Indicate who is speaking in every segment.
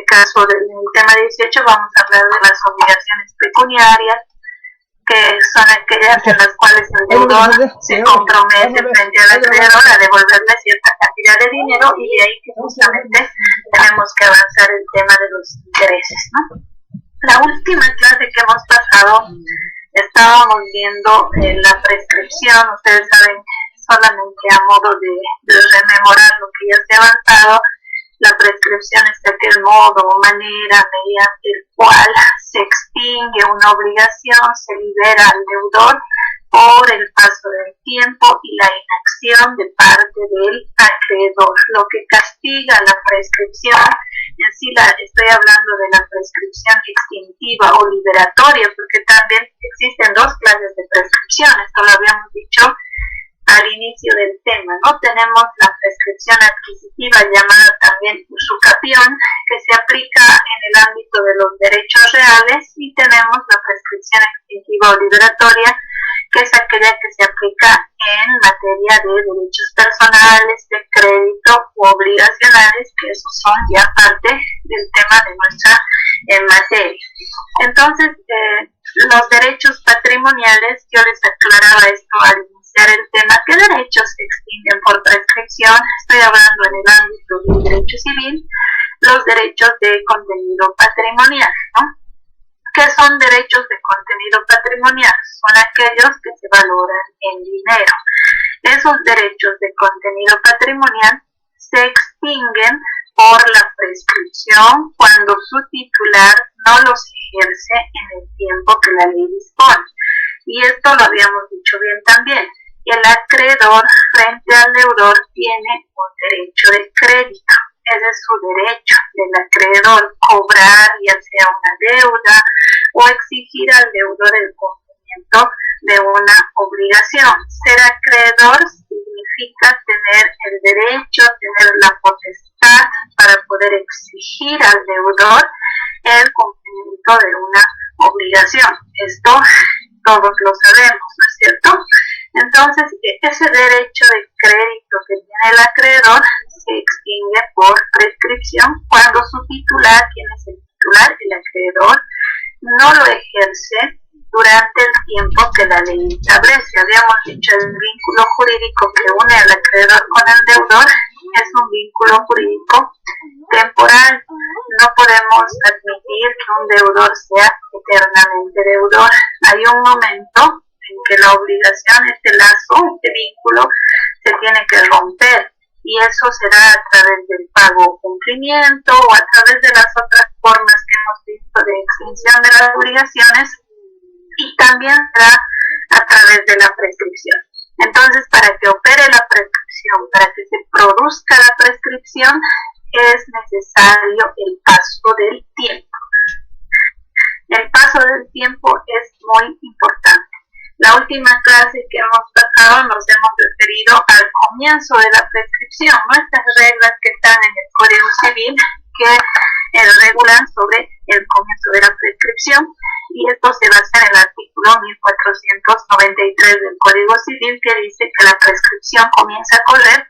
Speaker 1: caso del tema 18 vamos a hablar de las obligaciones pecuniarias, que son aquellas en las cuales el deudor se compromete frente al acreedor a devolverle cierta cantidad de dinero, y de ahí que justamente tenemos que avanzar el tema de los intereses, ¿no? La última clase que hemos pasado estábamos viendo la prescripción. Ustedes saben, solamente a modo de rememorar lo que ya se ha avanzado, la prescripción es aquel modo o manera mediante el cual se extingue una obligación, se libera al deudor por el paso del tiempo y la inacción de parte del acreedor. Lo que castiga la prescripción, y así estoy hablando de la prescripción extintiva o liberatoria, porque también existen dos clases de prescripción, esto lo habíamos dicho al inicio del tema, ¿no? Tenemos la prescripción adquisitiva, llamada también usucapión, que se aplica en el ámbito de los derechos reales, y tenemos la prescripción extintiva o liberatoria, que es aquella que se aplica en materia de derechos personales, de crédito u obligacionales, que esos son ya parte del tema de nuestra materia. Entonces, los derechos patrimoniales, yo les aclaraba esto al iniciar el tema, ¿qué derechos se extinguen por prescripción? Estoy hablando en el ámbito del derecho civil, los derechos de contenido patrimonial, ¿no? ¿Qué son derechos de contenido patrimonial? Son aquellos que se valoran en dinero. Esos derechos de contenido patrimonial se extinguen por la prescripción cuando su titular no los ejerce en el tiempo que la ley dispone. Y esto lo habíamos dicho bien también. El acreedor frente al deudor tiene un derecho de crédito. Ese es su derecho del acreedor, cobrar ya sea una deuda o exigir al deudor el cumplimiento de una obligación. Ser acreedor significa tener el derecho, tener la potestad para poder exigir al deudor el cumplimiento de una obligación. Esto todos lo sabemos, ¿no es cierto? Entonces, ese derecho de crédito que tiene el acreedor se extingue por prescripción cuando su titular, quien es el titular, el acreedor, no lo ejerce durante el tiempo que la ley establece. Habíamos dicho, el vínculo jurídico que une al acreedor con el deudor es un vínculo jurídico temporal. No podemos admitir que un deudor sea eternamente deudor. Hay un momento en que la obligación, este lazo, este vínculo, se tiene que romper, y eso será a través del pago o cumplimiento, o a través de las otras formas que hemos visto de extinción de las obligaciones, y también será a través de la prescripción. Entonces, para que opere la prescripción, para que se produzca la prescripción, es necesario el paso del tiempo. El paso del tiempo es muy importante. La última clase que hemos pasado nos hemos referido al comienzo de la prescripción, ¿no? Estas reglas que están en el Código Civil que regulan sobre el comienzo de la prescripción, y esto se basa en el artículo 1493 del Código Civil, que dice que la prescripción comienza a correr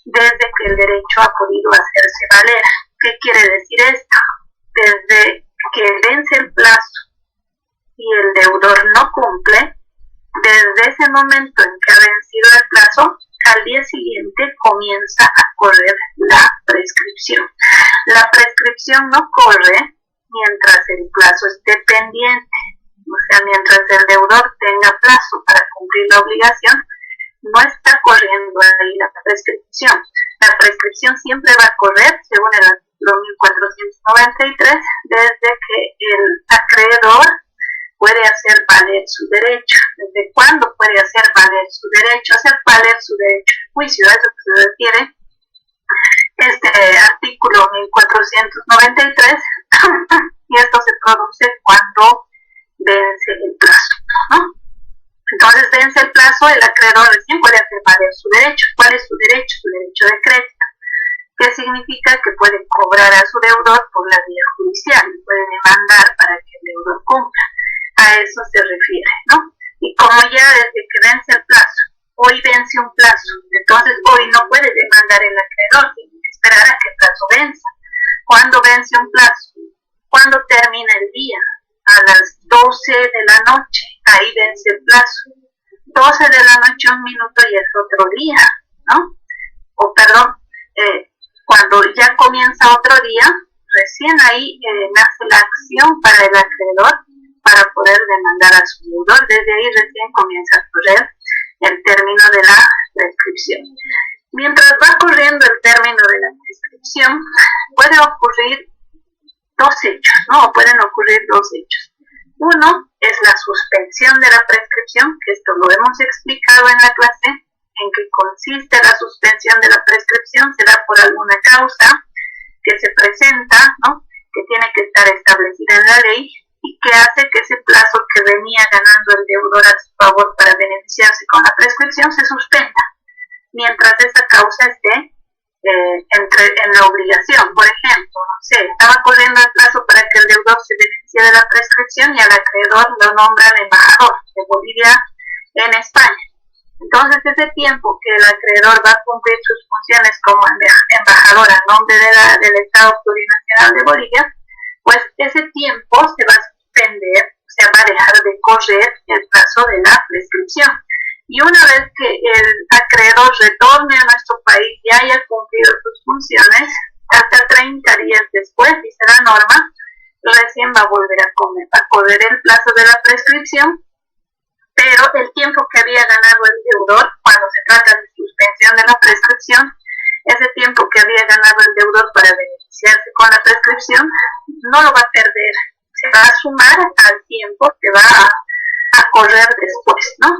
Speaker 1: desde que el derecho ha podido hacerse valer. ¿Qué quiere decir esto? Desde que vence el plazo y el deudor no cumple, desde ese momento en que ha vencido el plazo, al día siguiente comienza a correr la prescripción. La prescripción no corre mientras el plazo esté pendiente, o sea, mientras el deudor tenga plazo para cumplir la obligación, no está corriendo ahí la prescripción. La prescripción siempre va a correr, según el artículo 1493, desde que el acreedor puede hacer valer su derecho. ¿Desde cuándo puede hacer valer su derecho? Hacer valer su derecho de juicio, a eso se refiere este artículo 1493, y esto se produce cuando vence el plazo, ¿no? Entonces vence el plazo, el acreedor recién puede hacer valer su derecho. ¿Cuál es su derecho? Su derecho de crédito, que significa que puede cobrar a su deudor por la vía judicial, puede demandar para que el deudor cumpla. A eso se refiere, ¿no? Y como ya desde que vence el plazo, hoy vence un plazo, entonces hoy no puede demandar el acreedor, tiene que esperar a que el plazo venza. ¿Cuándo vence un plazo? ese plazo. 12 de la noche, 1 minuto y es otro día, ¿no? O perdón, cuando ya comienza otro día, recién ahí nace la acción para el acreedor para poder demandar a su deudor. Desde ahí recién comienza a correr el término de la prescripción. Mientras va corriendo el término de la prescripción, puede ocurrir dos hechos, ¿no? O pueden ocurrir dos hechos. Uno es la suspensión de la prescripción, que esto lo hemos explicado en la clase, en que consiste la suspensión de la prescripción, será por alguna causa que se presenta, ¿no? Que tiene que estar establecida en la ley y que hace que ese plazo que venía ganando el deudor a su favor para beneficiarse con la prescripción se suspenda, mientras esa causa esté en la obligación. Por ejemplo, no sé, estaba corriendo el plazo para que el deudor se beneficie de la prescripción y al acreedor lo nombran embajador de Bolivia en España. Entonces, ese tiempo que el acreedor va a cumplir sus funciones como embajador a nombre del Estado Plurinacional de Bolivia, pues ese tiempo se va a suspender, o sea, va a dejar de correr el plazo de la prescripción. Y una vez que el acreedor retorne a nuestro país y haya cumplido sus funciones, hasta 30 días después, dice la norma, recién va a volver a correr el plazo de la prescripción, pero el tiempo que había ganado el deudor, cuando se trata de suspensión de la prescripción, ese tiempo que había ganado el deudor para beneficiarse con la prescripción, no lo va a perder, se va a sumar al tiempo que va a correr después, ¿no?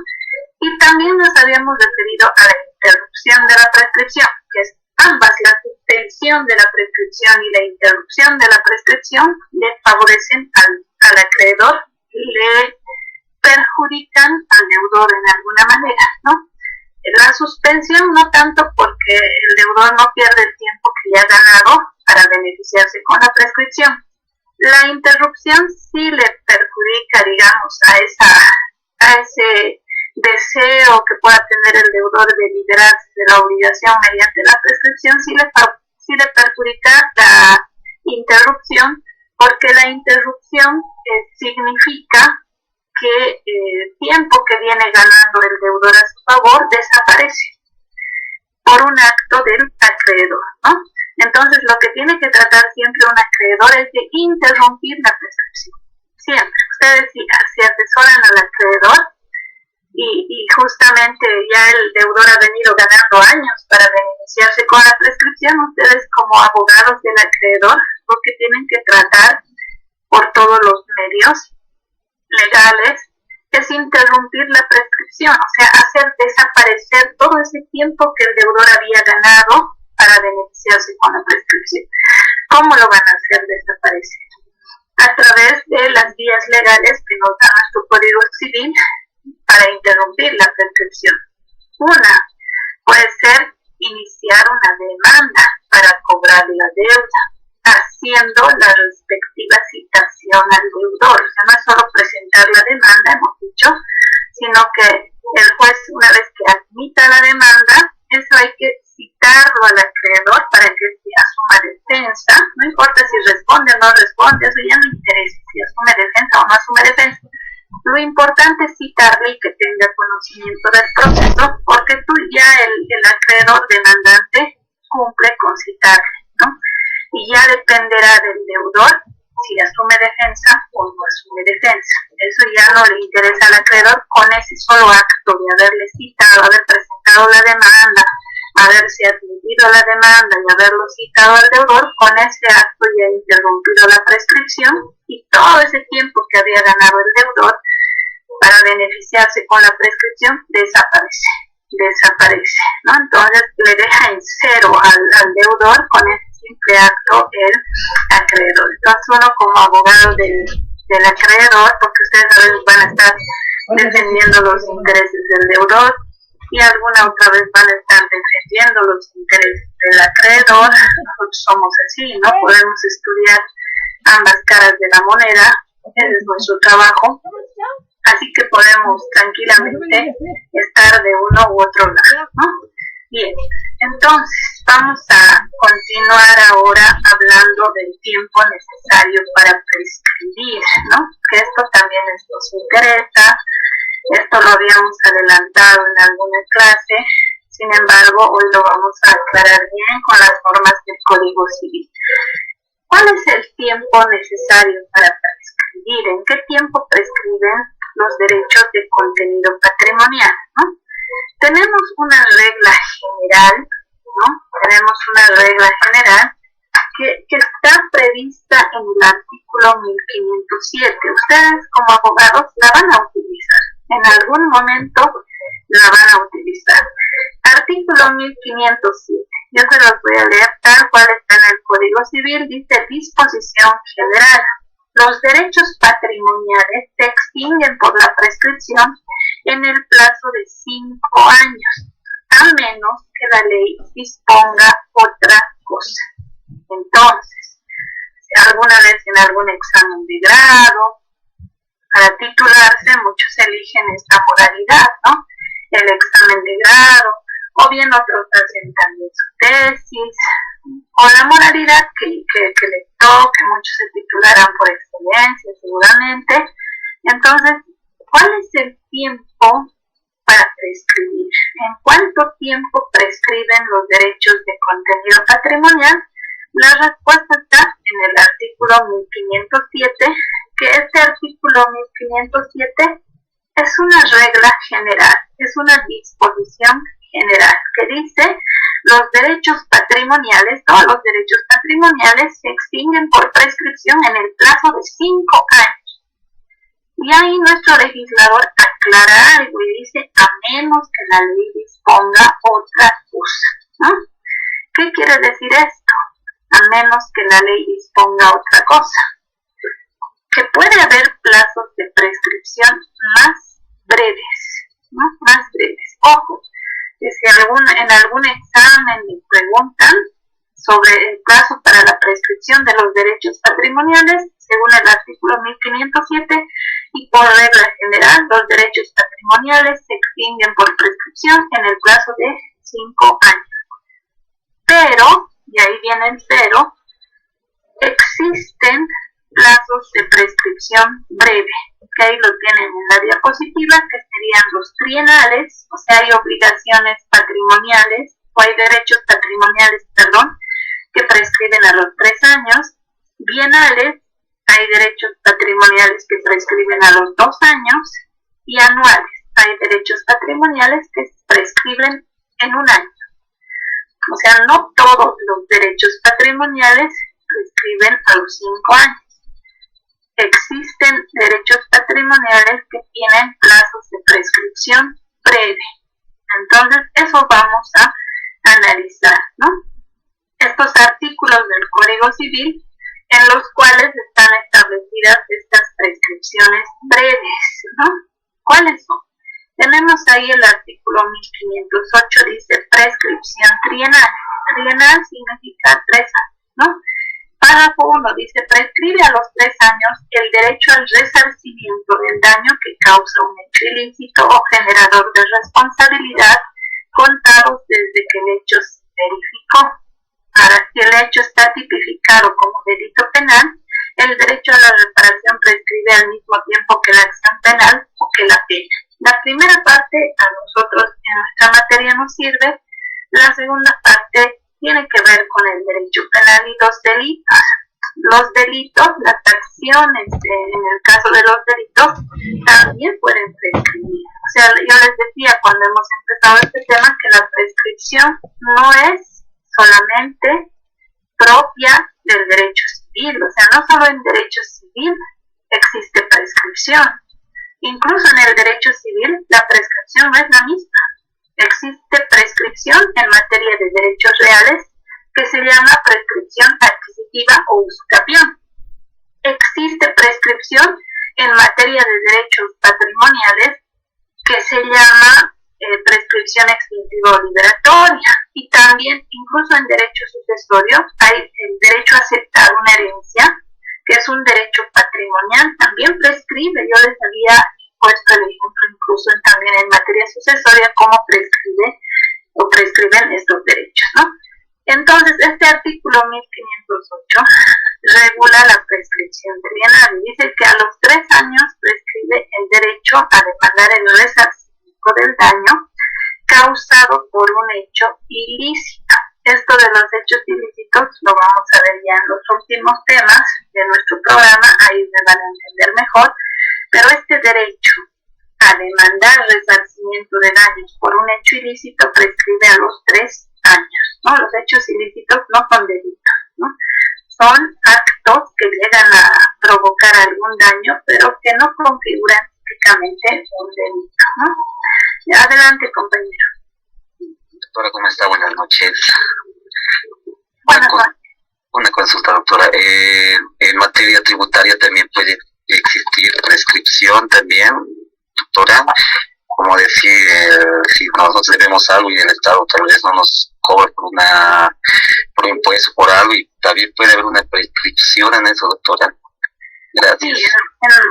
Speaker 1: Y también nos habíamos referido a la interrupción de la prescripción, que es ambas, la suspensión de la prescripción y la interrupción de la prescripción le favorecen al acreedor y le perjudican al deudor en alguna manera, ¿no? La suspensión no tanto porque el deudor no pierde el tiempo que ya ha ganado para beneficiarse con la prescripción. La interrupción sí le perjudica, digamos, a ese deseo que pueda tener el deudor de liberarse de la obligación mediante la prescripción, sí le perjudica la interrupción, porque la interrupción significa que el tiempo que viene ganando el deudor a su favor desaparece por un acto del acreedor, ¿no? Entonces, lo que tiene que tratar siempre un acreedor es de interrumpir la prescripción. Siempre. Ustedes si asesoran al acreedor y justamente ya el deudor ha venido ganando años para beneficiarse con la prescripción, ustedes como abogados del acreedor lo que tienen que tratar por todos los medios legales es interrumpir la prescripción, o sea, hacer desaparecer todo ese tiempo que el deudor había ganado para beneficiarse con la prescripción. ¿Cómo lo van a hacer desaparecer? A través de las vías legales que nos da nuestro Código Civil para interrumpir la prescripción. Una puede ser iniciar una demanda para cobrar la deuda, haciendo la respectiva citación al deudor. O sea, no es solo presentar la demanda, hemos dicho, sino que el juez, una vez que admita la demanda, eso hay que citarlo al acreedor para que se asuma defensa. No importa si responde o no responde, eso ya no interesa, si asume defensa o no asume defensa. Lo importante es citarle y que tenga conocimiento del proceso, porque tú ya, el acreedor demandante, cumple con citarle, ¿no? Y ya dependerá del deudor si asume defensa o no asume defensa. Eso ya no le interesa al acreedor con ese solo acto de haberle citado, haber presentado la demanda, haberse admitido la demanda y haberlo citado al deudor. Con ese acto ya ha interrumpido la prescripción y todo ese tiempo que había ganado el deudor para beneficiarse con la prescripción desaparece, ¿no? Entonces le deja en cero al deudor con ese simple acto el acreedor. Entonces uno como abogado del acreedor, porque ustedes a veces van a estar defendiendo los intereses del deudor y alguna otra vez van a estar defendiendo los intereses del acreedor. Nosotros somos así, ¿no? Podemos estudiar ambas caras de la moneda, ese es nuestro trabajo. Así que podemos tranquilamente estar de uno u otro lado, ¿no? Bien, entonces vamos a continuar ahora hablando del tiempo necesario para prescribir, ¿no? Que esto también nos interesa Esto lo habíamos adelantado en alguna clase, sin embargo, hoy lo vamos a aclarar bien con las normas del Código Civil. ¿Cuál es el tiempo necesario para prescribir? ¿En qué tiempo prescriben los derechos de contenido patrimonial? ¿No? Tenemos una regla general, ¿no? Tenemos una regla general que está prevista en el artículo 1507. Ustedes como abogados la van a utilizar. En algún momento la van a utilizar. Artículo 1507. Yo se los voy a leer tal cual está en el Código Civil. Dice: disposición general. Los derechos patrimoniales se extinguen por la prescripción en el plazo de 5 años, a menos que la ley disponga otra cosa. Entonces, si alguna vez en algún examen de grado, para titularse, muchos eligen esta modalidad, ¿no? El examen de grado, o bien otros hacen también su tesis, o la modalidad que les toque, muchos se titularán por excelencia, seguramente. Entonces, ¿cuál es el tiempo para prescribir? ¿En cuánto tiempo prescriben los derechos de contenido patrimonial? La respuesta está en el artículo 1507, que este artículo 1507 es una regla general, es una disposición general que dice: los derechos patrimoniales, todos los derechos patrimoniales se extinguen por prescripción en el plazo de 5 años. Y ahí nuestro legislador aclara algo y dice: a menos que la ley disponga otra cosa, ¿no? ¿Qué quiere decir esto? A menos que la ley disponga otra cosa. Que puede haber plazos de prescripción más breves, ¿no? Más breves. Ojo, que si en algún examen me preguntan sobre el plazo para la prescripción de los derechos patrimoniales, según el artículo 1507, y por regla general, los derechos patrimoniales se extinguen por prescripción en el plazo de 5 años. Pero, y ahí viene el pero, existen plazos de prescripción breve, que ahí lo tienen en la diapositiva, que serían los trienales, o sea, hay obligaciones patrimoniales, o hay derechos patrimoniales, que prescriben a los 3 años, bienales, hay derechos patrimoniales que prescriben a los 2 años, y anuales, hay derechos patrimoniales que prescriben en 1 año. O sea, no todos los derechos patrimoniales prescriben a los 5 años. Existen derechos patrimoniales que tienen plazos de prescripción breve. Entonces, eso vamos a analizar, ¿no? Estos artículos del Código Civil en los cuales están establecidas estas prescripciones breves, ¿no? ¿Cuáles son? Tenemos ahí el artículo 1508, dice prescripción trienal. Trienal significa 3 años, ¿no? Párrafo 1 dice: prescribe a los 3 años el derecho al resarcimiento del daño que causa un hecho ilícito o generador de responsabilidad, contados desde que el hecho se verificó. Ahora, si el hecho está tipificado como delito penal, el derecho a la reparación prescribe al mismo tiempo que la acción penal o que la pena. La primera parte a nosotros en nuestra materia nos sirve, la segunda parte tiene que ver con el derecho penal y los delitos. Los delitos, las acciones, en el caso de los delitos, también pueden prescribir. O sea, yo les decía cuando hemos empezado este tema que la prescripción no es solamente propia del derecho civil. O sea, no solo en derecho civil existe prescripción. Incluso en el derecho civil la prescripción no es la misma. Existe prescripción en materia de derechos reales que se llama prescripción adquisitiva o usucapión. Existe prescripción en materia de derechos patrimoniales que se llama prescripción extintiva o liberatoria. Y también, incluso en derecho sucesorio, hay el derecho a aceptar una herencia, que es un derecho patrimonial, también prescribe. Yo les había puesto el ejemplo incluso también en materia sucesoria cómo prescribe o prescriben estos derechos, ¿no? Entonces, este artículo 1508 regula la prescripción trienal y dice que a los 3 años prescribe el derecho derecho a demandar el resarcimiento del daño causado por un hecho ilícito. Esto de los hechos ilícitos lo vamos a ver ya en los últimos temas de nuestro programa, ahí me van a entender mejor, pero este derecho a demandar resarcimiento de daños por un hecho ilícito prescribe a los 3 años, ¿no? Los hechos ilícitos no son delitos, ¿no? Son actos que llegan a provocar algún daño, pero que no configuran típicamente un delito, ¿no? Adelante, compañero.
Speaker 2: Doctora, ¿cómo está? Buenas noches.
Speaker 1: Buenas noches.
Speaker 2: Una consulta, doctora. En materia tributaria también puede existir prescripción también, doctora. Como decir, si nosotros debemos algo y el Estado tal vez no nos cobra por impuesto, por algo, y también puede haber una prescripción en eso, doctora. Gracias.
Speaker 1: Sí,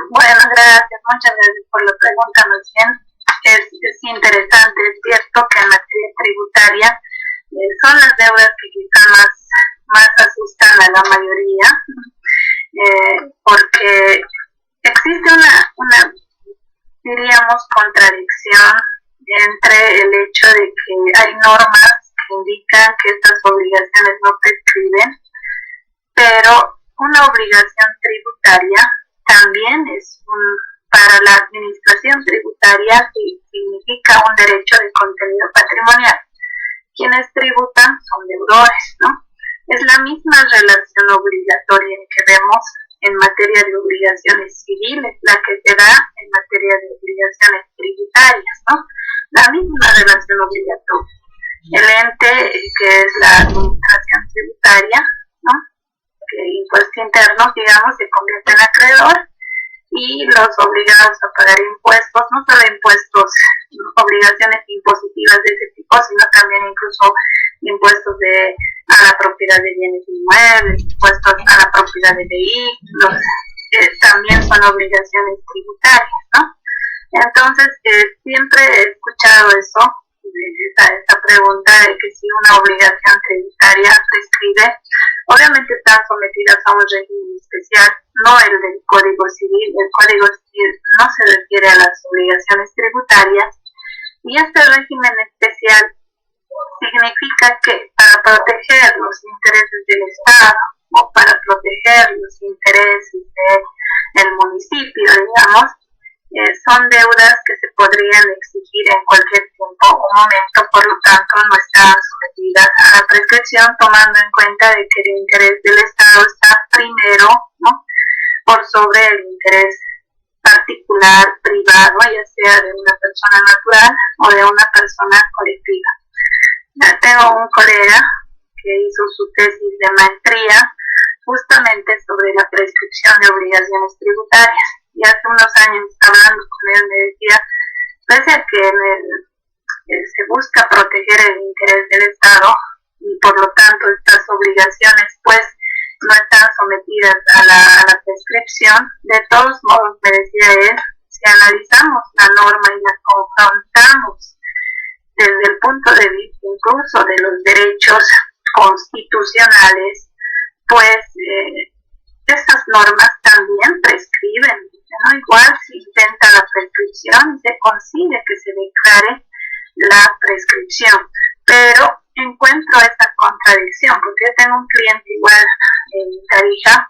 Speaker 1: bueno, gracias. Muchas gracias por la pregunta, más bien. Es interesante, es cierto que en materia tributaria son las deudas que quizá más asustan a la mayoría, porque existe una, diríamos, contradicción entre el hecho de que hay normas que indican que estas obligaciones no prescriben, pero una obligación tributaria también es para la administración tributaria significa un derecho de contenido patrimonial. Quienes tributan son deudores, ¿no? Es la misma relación obligatoria que vemos en materia de obligaciones civiles, la que se da en materia de obligaciones tributarias, ¿no? La misma relación obligatoria. El ente que es la administración tributaria, ¿no? Que impuestos internos, digamos, se convierte en acreedor, y los obligados a pagar impuestos, no solo impuestos, obligaciones impositivas de ese tipo, sino también incluso impuestos a la propiedad de bienes inmuebles, impuestos a la propiedad de vehículos, también son obligaciones tributarias, ¿no? Entonces, siempre he escuchado eso, esa pregunta de que si una obligación tributaria prescribe, obviamente están sometidas a un régimen especial, no el del Código Civil. El Código Civil no se refiere a las obligaciones tributarias, y este régimen especial significa que para proteger los intereses del Estado o para proteger los intereses del municipio, digamos, son deudas que se podrían exigir en cualquier tiempo o momento, por lo tanto no están sometidas a la prescripción, tomando en cuenta de que el interés del Estado está primero, ¿no?, por sobre el interés particular, privado, ya sea de una persona natural o de una persona colectiva. Ya tengo un colega que hizo su tesis de maestría justamente sobre la prescripción de obligaciones tributarias. Y hace unos años, hablando con él, me decía, pese a que se busca proteger el interés del Estado, y por lo tanto estas obligaciones pues no están sometidas a la prescripción, de todos modos, me decía él, si analizamos la norma y la confrontamos desde el punto de vista incluso de los derechos constitucionales, pues estas normas también prescriben, ¿no? Igual se intenta la prescripción y se consigue que se declare la prescripción, pero encuentro esta contradicción, porque yo tengo un cliente igual en Tarija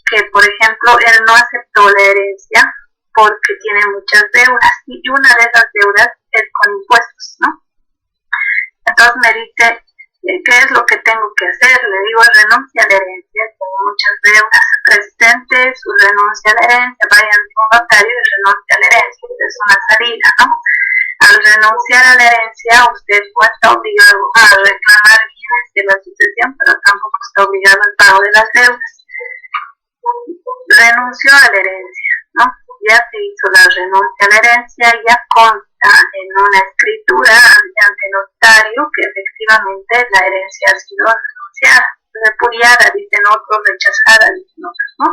Speaker 1: que, por ejemplo, él no aceptó la herencia porque tiene muchas deudas, y una de esas deudas es con impuestos, ¿no? Entonces me dice, ¿qué es lo que tengo que hacer? Le digo, renuncia a la herencia, tengo muchas deudas, presente su renuncia a la herencia, vayan a un notario y renuncia a la herencia, es una salida, ¿no? Al renunciar a la herencia, usted no está obligado a reclamar bienes de la sucesión, pero tampoco está obligado al pago de las deudas. Renunció a la herencia, ¿no? Ya se hizo la renuncia a la herencia, ya consta en una escritura ante notario que efectivamente la herencia ha sido renunciada, repudiada, dicen otros, rechazada, dicen otros, ¿no?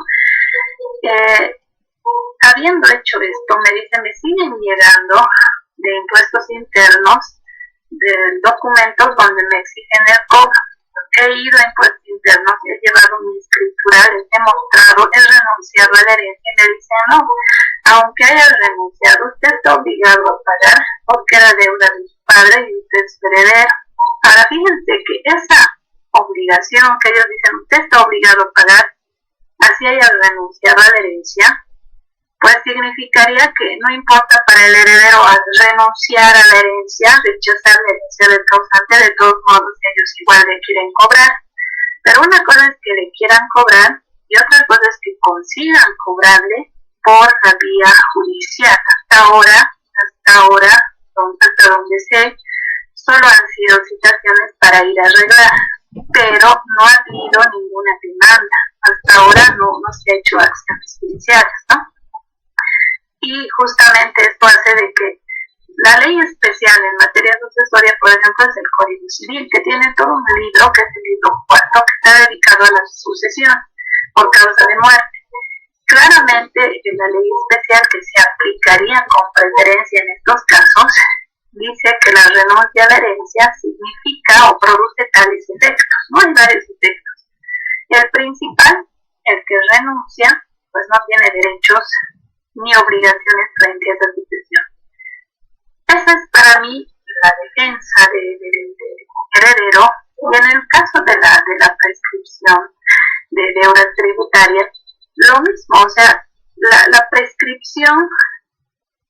Speaker 1: Habiendo hecho esto, me dicen, me siguen llegando de impuestos internos, de documentos donde me exigen el cobro. He ido a impuestos internos, he llevado mi escritura, les he mostrado, he renunciado a la herencia, y me dicen, no, aunque haya renunciado, usted está obligado a pagar porque era deuda de su padre y usted es heredero. Ahora fíjense que esa obligación que ellos dicen, usted está obligado a pagar, así haya renunciado a la herencia, pues significaría que no importa para el heredero renunciar a la herencia, rechazar la herencia del causante, de todos modos ellos igual le quieren cobrar. Pero una cosa es que le quieran cobrar y otra cosa es que consigan cobrarle por la vía judicial. Hasta ahora, hasta donde sé, solo han sido citaciones para ir a arreglar, pero no ha habido ninguna demanda. Hasta ahora no se ha hecho acciones judiciales, ¿no? Y justamente esto hace de que la ley especial en materia sucesoria, por ejemplo, es el Código Civil, que tiene todo un libro, que es el libro cuarto, que está dedicado a la sucesión por causa de muerte. Claramente, en la ley especial que se aplicaría con preferencia en estos casos, dice que la renuncia a la herencia significa o produce tales efectos, ¿no? Hay varios efectos. Y el principal, el que renuncia, pues no tiene derechos ni obligaciones frente a esa sucesión. Esa es para mí la defensa del heredero. Y en el caso de la prescripción de deudas tributarias, lo mismo, o sea, la prescripción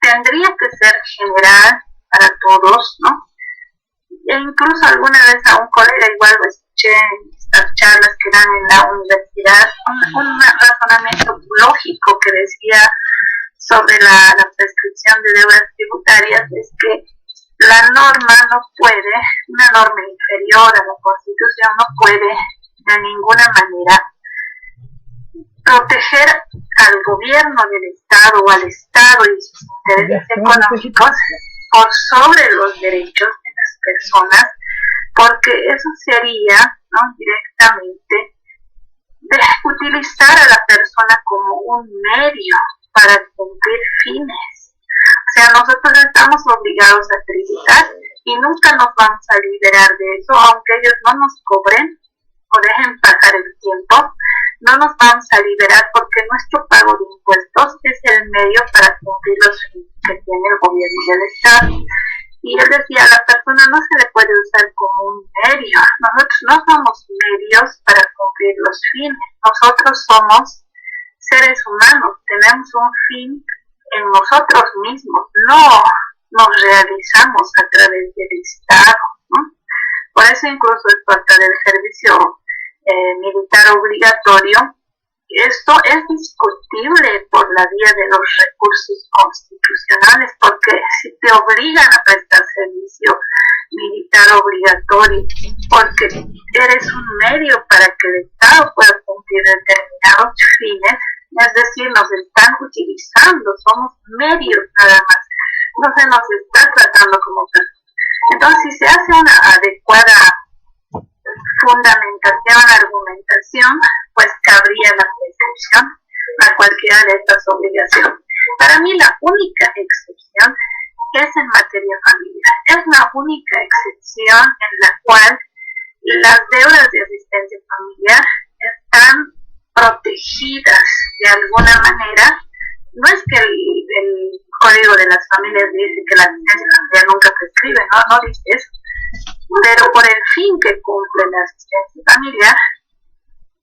Speaker 1: tendría que ser general para todos, ¿no? E incluso alguna vez a un colega igual lo escuché en estas charlas que dan en la universidad, un razonamiento lógico que decía sobre la prescripción de deudas tributarias es que la norma no puede, una norma inferior a la Constitución no puede de ninguna manera proteger al gobierno del Estado o al Estado y sus intereses económicos por sobre los derechos de las personas, porque eso sería, ¿no?, directamente de utilizar a la persona como un medio para cumplir fines. O sea, nosotros estamos obligados a tributar y nunca nos vamos a liberar de eso, aunque ellos no nos cobren o dejen pasar el tiempo, no nos vamos a liberar porque nuestro pago de impuestos es el medio para cumplir los fines que tiene el gobierno del Estado. Y él decía, a la persona no se le puede usar como un medio. Nosotros no somos medios para cumplir los fines. Nosotros somos seres humanos, tenemos un fin en nosotros mismos, no nos realizamos a través del Estado, ¿no? Por eso incluso es parte del servicio militar obligatorio. Esto es discutible por la vía de los recursos constitucionales, porque si te obligan a prestar servicio militar obligatorio, porque eres un medio para que el Estado pueda cumplir determinados fines, es decir, nos están utilizando, somos medios nada más, no se nos está tratando como personas. Entonces, si se hace una adecuada fundamentación, argumentación, pues cabría la prescripción a cualquiera de estas obligaciones. Para mí la única excepción es en materia familiar. Es la única excepción en la cual las deudas de asistencia familiar están protegidas de alguna manera. No es que el Código de las Familias dice que la asistencia familiar nunca prescribe, no dice eso, pero por el fin que cumple la asistencia familiar,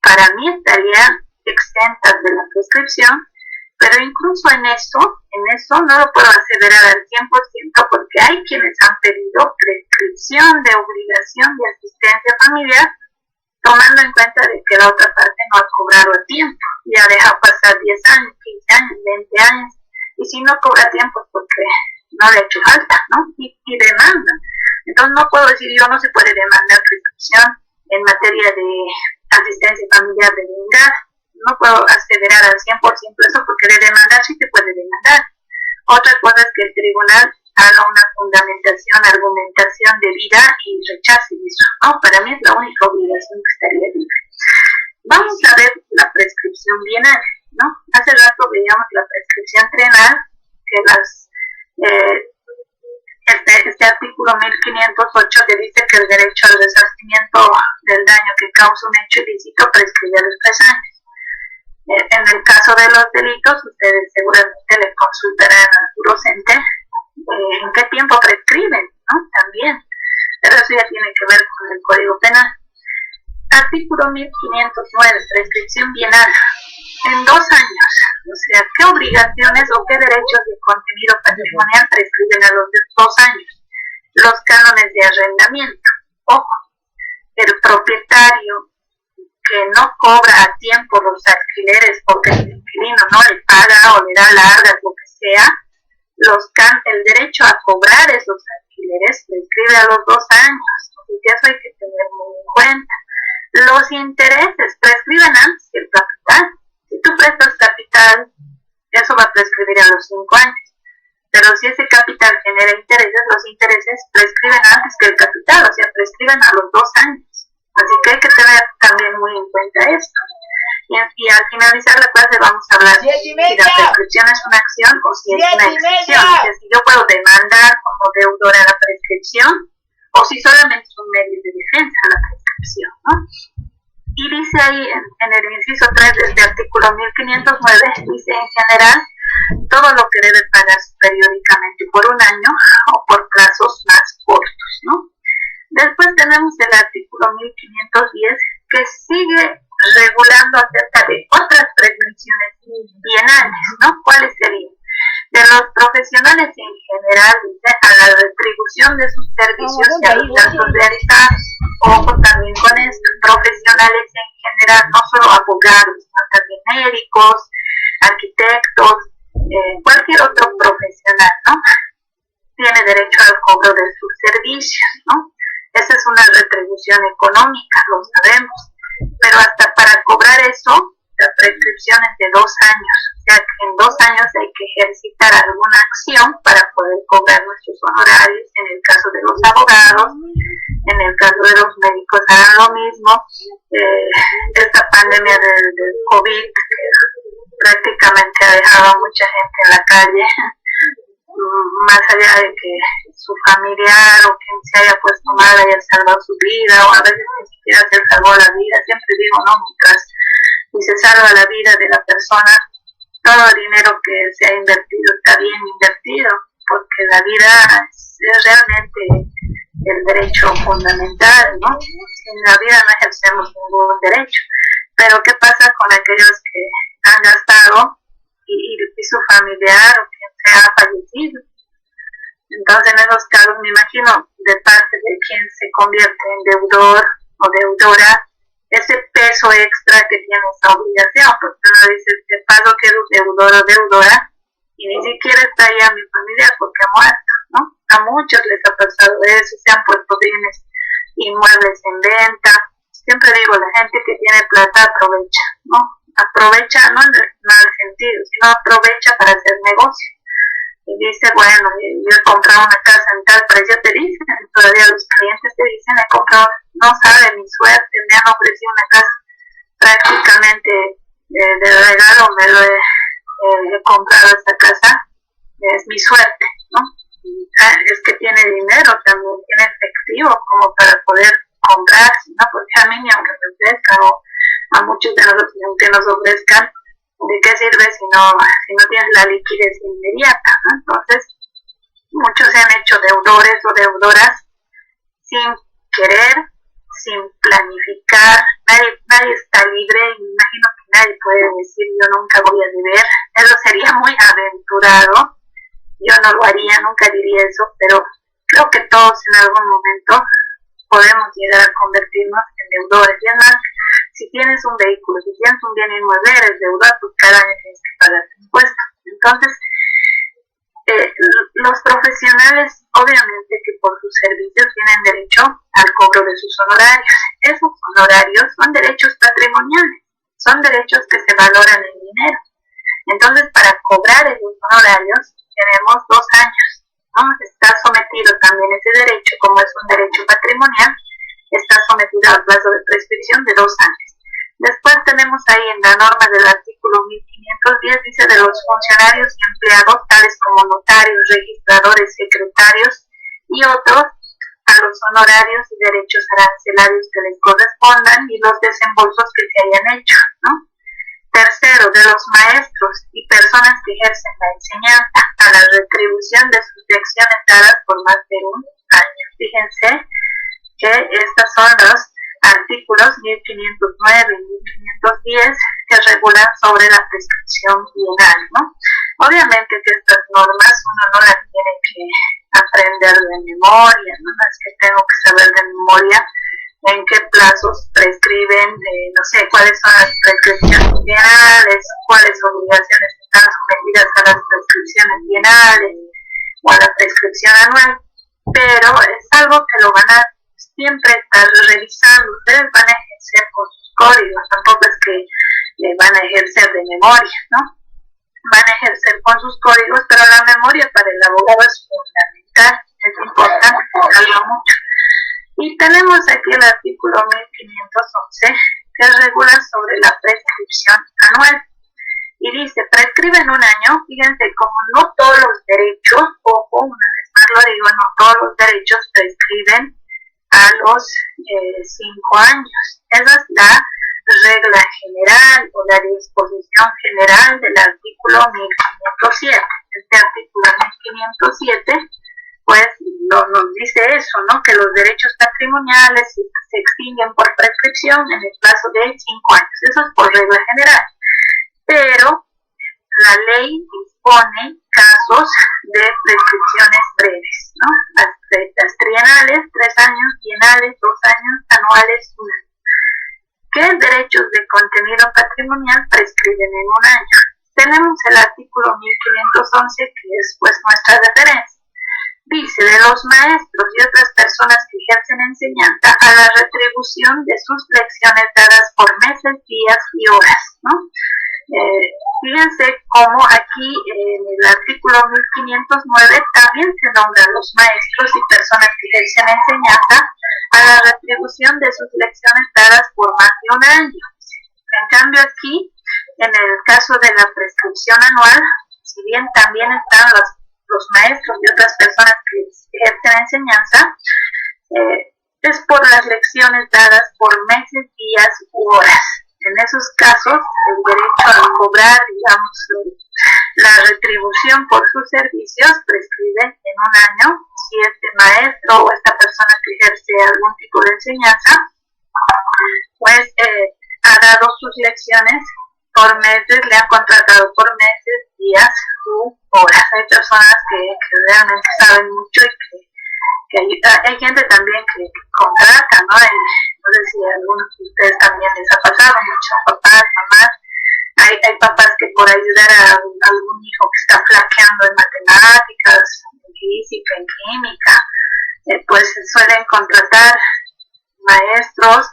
Speaker 1: para mí estarían exentas de la prescripción, pero incluso en eso no lo puedo aseverar al 100% porque hay quienes han pedido prescripción de obligación de asistencia familiar, tomando en cuenta de que la otra parte no ha cobrado a tiempo, y ha dejado pasar 10 años, 15 años, 20 años, y si no cobra tiempo es porque no le ha hecho falta, ¿no? Y demanda. Entonces no puedo decir, yo no se puede demandar prescripción en materia de asistencia familiar de vengar, no puedo aseverar al 100% eso, porque de demandar sí se puede demandar. Otra cosa es que el tribunal haga una fundamentación, argumentación debida y rechace eso. No, para mí es la única obligación que estaría libre. Vamos a ver la prescripción bienal, ¿no? Hace rato veíamos la prescripción trienal, que este artículo 1508 que dice que el derecho al resarcimiento del daño que causa un hecho ilícito prescribe a los 3 años. En el caso de los delitos, ustedes seguramente les docente, en qué tiempo prescriben, ¿no? También. Pero eso ya tiene que ver con el Código Penal. Artículo 1509, prescripción bienal. En 2 años, o sea, ¿qué obligaciones o qué derechos de contenido patrimonial prescriben a los 2 años? Los cánones de arrendamiento. Ojo, el propietario que no cobra a tiempo los alquileres porque el inquilino no le paga o le da largas, lo que sea, el derecho a cobrar esos alquileres prescribe a los 2 años. Y eso hay que tener muy en cuenta. Los intereses prescriben antes que el capital. Si tú prestas capital, eso va a prescribir a los 5 años. Pero si ese capital genera intereses, los intereses prescriben antes que el capital, o sea, prescriben a los 2 años. Así que hay que tener también muy en cuenta esto. Y al finalizar la clase vamos a hablar si la prescripción es una acción o si es una excepción. O sea, si yo puedo demandar como deudora la prescripción o si solamente es un medio de defensa la prescripción, ¿no? Y dice ahí en el inciso 3 de este artículo 1509, dice en general todo lo que debe pagarse periódicamente por un año o por plazos más cortos, ¿no? Después tenemos el artículo 1510 que sigue regulando acerca de otras prescripciones bienales, ¿no? ¿Cuáles serían? De los profesionales en general, dice, a la retribución de sus servicios y a los gastos realizados. Ojo también con esto, profesionales en general, no solo abogados, sino también médicos, arquitectos, cualquier otro profesional, ¿no? Tiene derecho al cobro de sus servicios, ¿no? Esa es una retribución económica, lo sabemos, pero hasta para cobrar eso, la prescripción es de 2 años, o sea que en 2 años hay que ejercitar alguna acción para poder cobrar nuestros honorarios, en el caso de los abogados, en el caso de los médicos harán lo mismo. Esta pandemia del COVID prácticamente ha dejado a mucha gente en la calle, más allá de que su familiar o quien se haya puesto mal haya salvado su vida, o a veces ni siquiera se salvó la vida. Siempre digo, no, mientras y se salva la vida de la persona, todo el dinero que se ha invertido está bien invertido, porque la vida es realmente el derecho fundamental, ¿no? Sin la vida no ejercemos ningún derecho. Pero ¿qué pasa con aquellos que han gastado y su familiar o quien sea ha fallecido? Entonces, en esos casos, me imagino, de parte de quien se convierte en deudor o deudora, ese peso extra que tiene esa obligación, porque uno dice, te pago que eres deudor o deudora, y ni siquiera está ahí a mi familia porque ha muerto, ¿no? A muchos les ha pasado eso, se han puesto bienes inmuebles en venta. Siempre digo, la gente que tiene plata aprovecha, ¿no? Aprovecha no en el mal sentido, sino aprovecha para hacer negocio. Y dice, bueno, yo he comprado una casa en tal precio, te dicen, todavía los clientes te dicen, he comprado, no sabe mi suerte, me han ofrecido una casa prácticamente de regalo, me lo he comprado esta casa, es mi suerte, ¿no? Es que tiene dinero también, tiene efectivo como para poder comprar, ¿no? Porque a mí ni aunque me ofrezcan, o a muchos de nosotros aunque nos ofrezcan, ¿de qué sirve si no tienes la liquidez inmediata, ¿no? Entonces, muchos se han hecho deudores o deudoras sin querer, sin planificar. Nadie está libre, y me imagino que nadie puede decir yo nunca voy a deber. Eso sería muy aventurado. Yo no lo haría, nunca diría eso, pero creo que todos en algún momento podemos llegar a convertirnos en deudores. Y además, si tienes un vehículo, si tienes un bien inmueble, eres deudor, pues cada año tienes que pagar impuestos. Entonces, los profesionales, obviamente que por sus servicios tienen derecho al cobro de sus honorarios. Esos honorarios son derechos patrimoniales, son derechos que se valoran en dinero. Entonces, para cobrar esos honorarios, tenemos 2 años, ¿no? Está sometido también ese derecho, como es un derecho patrimonial, está sometido al plazo de prescripción de 2 años. Después tenemos ahí en la norma del artículo 1510, dice de los funcionarios y empleados, tales como notarios, registradores, secretarios y otros, a los honorarios y derechos arancelarios que les correspondan y los desembolsos que se hayan hecho, ¿no? Tercero, de los maestros y personas que ejercen la enseñanza, a la retribución de sus lecciones dadas por más de un año. Fíjense que estos son los artículos 1509 y 1510 que regulan sobre la prescripción bienal, ¿no? Obviamente que estas normas uno no las tiene que aprender de memoria, no es que tengo que saber de memoria en qué plazos prescriben, no sé, cuáles son las prescripciones bienales, cuáles obligaciones están sometidas a las prescripciones bienales o a la prescripción anual, pero es algo que lo van a siempre estar revisando. Ustedes van a ejercer con sus códigos, tampoco es que van a ejercer de memoria, ¿no? Van a ejercer con sus códigos, pero la memoria para el abogado es fundamental, es importante que salga mucho. Y tenemos aquí el artículo 1511 que regula sobre la prescripción anual. Y dice, prescribe en un año, fíjense, como no todos los derechos, ojo, una vez más lo digo, no todos los derechos prescriben a los 5 años. Esa es la regla general o la disposición general del artículo 1507. Este artículo 1507 pues nos dice eso, ¿no? Que los derechos patrimoniales se extinguen por prescripción en el plazo de 5 años. Eso es por regla general. Pero la ley dispone casos de prescripciones breves, ¿no? Las trienales, 3 años, bienales, 2 años, anuales, 1 año. ¿Qué derechos de contenido patrimonial prescriben en un año? Tenemos el artículo 1511, que es pues nuestra referencia. Dice, de los maestros y otras personas que ejercen enseñanza a la retribución de sus lecciones dadas por meses, días y horas, ¿no? Fíjense cómo aquí en el artículo 1509 también se nombran los maestros y personas que ejercen enseñanza a la retribución de sus lecciones dadas por más de un año. En cambio aquí, en el caso de la prescripción anual, si bien también están los maestros y otras personas que ejercen enseñanza, es por las lecciones dadas por meses, días u horas. En esos casos, el derecho a cobrar, digamos, la retribución por sus servicios prescribe en un año si este maestro o esta persona que ejerce algún tipo de enseñanza, pues ha dado sus lecciones por meses, le han contratado por meses, días u horas. Hay personas que realmente saben mucho y que hay gente también que contrata, ¿no? No sé si a algunos de ustedes también les ha pasado, muchos papás, mamás. Hay papás que por ayudar a algún hijo que está flaqueando en matemáticas, en física, en química, pues suelen contratar maestros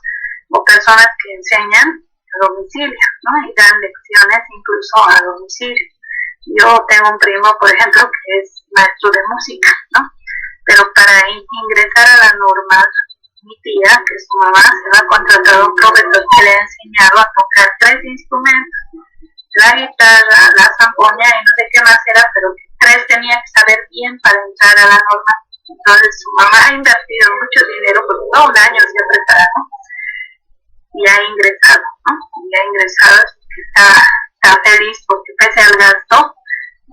Speaker 1: o personas que enseñan a domicilio, ¿no? Y dan lecciones incluso a domicilio. Yo tengo un primo, por ejemplo, que es maestro de música, ¿no? Pero para ingresar a la normal, mi tía, que es su mamá, se va a contratar a un profesor que le ha enseñado a tocar 3 instrumentos, la guitarra, la zampoña y no sé qué más era, pero 3 tenía que saber bien para entrar a la normal. Entonces su mamá ha invertido mucho dinero, porque todo un año se ha preparado y ha ingresado, ¿no? Y ha ingresado, está feliz porque pese al gasto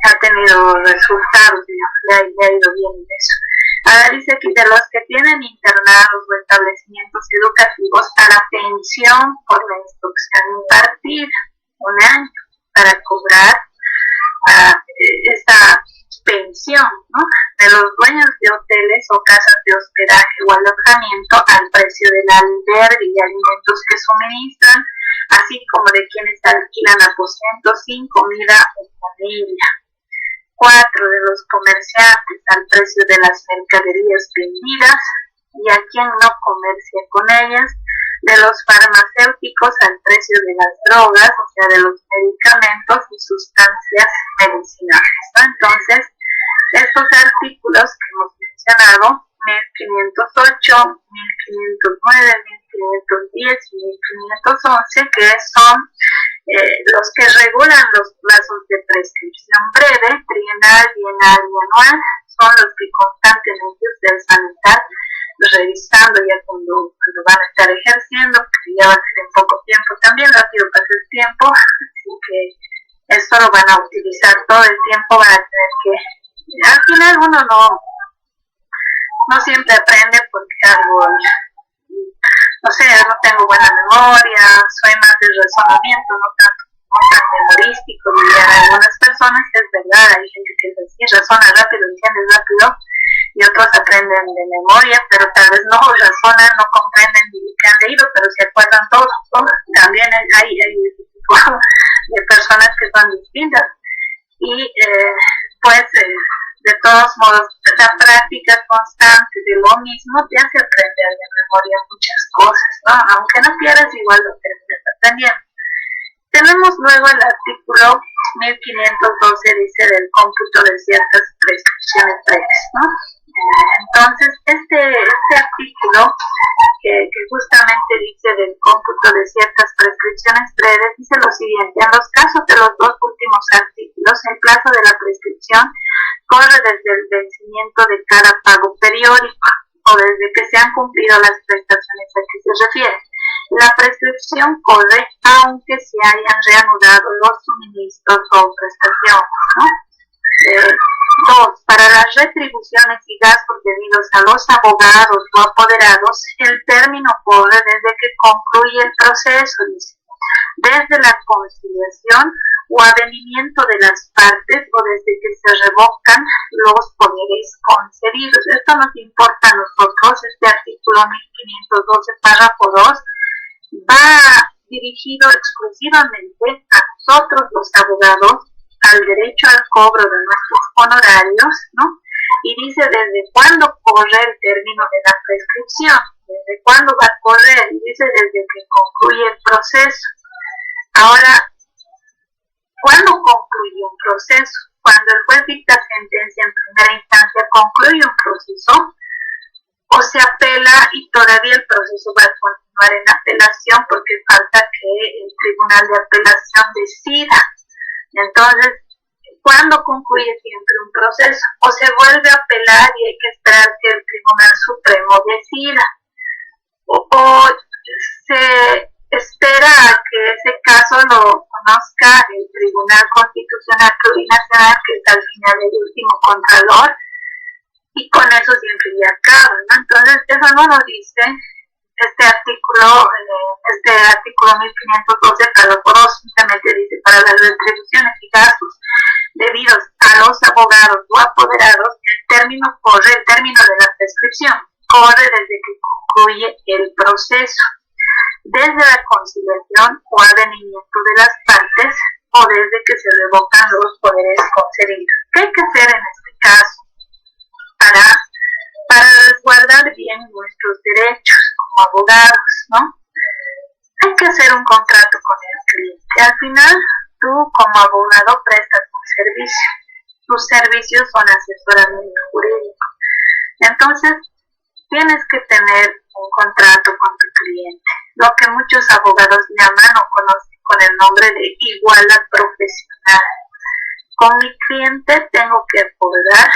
Speaker 1: ha tenido resultados, digamos, le ha ido bien en eso. Ahora dice que de los que tienen internados o establecimientos educativos a la pensión por la instrucción impartida, un año para cobrar esta pensión, ¿no? De los dueños de hoteles o casas de hospedaje o alojamiento al precio del albergue y alimentos que suministran, así como de quienes alquilan aposentos sin comida o comida. 4, de los comerciantes al precio de las mercaderías vendidas y a quien no comercie con ellas, de los farmacéuticos al precio de las drogas, o sea, de los medicamentos y sustancias medicinales, ¿no? Entonces, estos artículos que hemos mencionado, 1508, 1509, 1510 y 1511, que son los que regulan los plazos de prescripción breve, trienal, bienal y anual, son los que constantemente ustedes van a estar revisando ya cuando van a estar ejerciendo, porque ya va a ser en poco tiempo también, rápido pasa el tiempo, así que esto lo van a utilizar todo el tiempo, van a tener que, al final uno no siempre aprende porque algo, no sé, no tengo buena memoria, soy más de razonamiento, no tan memorístico, dirían algunas personas. Es verdad, hay gente que es así, razona rápido, entiende rápido, y otros aprenden de memoria, pero tal vez no razonan, no comprenden ni lo que han leído, pero se acuerdan todos. También hay ese tipo de personas que son distintas, y pues de todos modos la práctica constante de lo mismo te hace aprender de memoria muchas cosas, ¿no? Aunque no quieras, igual lo terminas aprendiendo. Tenemos luego el artículo 1512, dice del cómputo de ciertas prescripciones breves, ¿no? Entonces, este artículo que justamente dice del cómputo de ciertas prescripciones breves, dice lo siguiente: en los casos de los dos últimos artículos, el plazo de la prescripción corre desde el vencimiento de cada pago periódico o desde que se han cumplido las prestaciones a que se refiere. La prescripción corre aunque se hayan reanudado los suministros o prestaciones, ¿no? 2. Para las retribuciones y gastos debidos a los abogados o apoderados, el término corre desde que concluye el proceso, dice, desde la conciliación o avenimiento de las partes o desde que se revocan los poderes concedidos. Esto nos importa a nosotros. Este artículo 1512, párrafo 2, va dirigido exclusivamente a nosotros los abogados, al derecho al cobro de nuestros honorarios, ¿no? Y dice desde cuándo corre el término de la prescripción, desde cuándo va a correr, dice desde que concluye el proceso. Ahora, ¿cuándo concluye un proceso? Cuando el juez dicta sentencia en primera instancia, concluye un proceso, o se apela y todavía el proceso va a continuar en apelación porque falta que el tribunal de apelación decida. Entonces, ¿cuándo concluye siempre un proceso? O se vuelve a apelar y hay que esperar que el Tribunal Supremo decida, o se espera a que ese caso lo conozca el Tribunal Constitucional Plurinacional, que es al final el último contralor, y con eso siempre ya acaba, ¿no? Entonces, eso no lo dice este artículo 1512, párrafo 2, simplemente dice: para las retribuciones y gastos debidos a los abogados o apoderados, el término de la prescripción corre desde que concluye el proceso, desde la conciliación o avenimiento de las partes o desde que se revocan los poderes concedidos. ¿Qué hay que hacer en este caso para resguardar bien nuestros derechos como abogados, ¿no? Hay que hacer un contrato con el cliente. Al final, tú como abogado prestas un servicio. Tus servicios son asesoramiento jurídico. Entonces, tienes que tener un contrato con tu cliente, lo que muchos abogados llaman o conocen con el nombre de iguala profesional. Con mi cliente tengo que acordar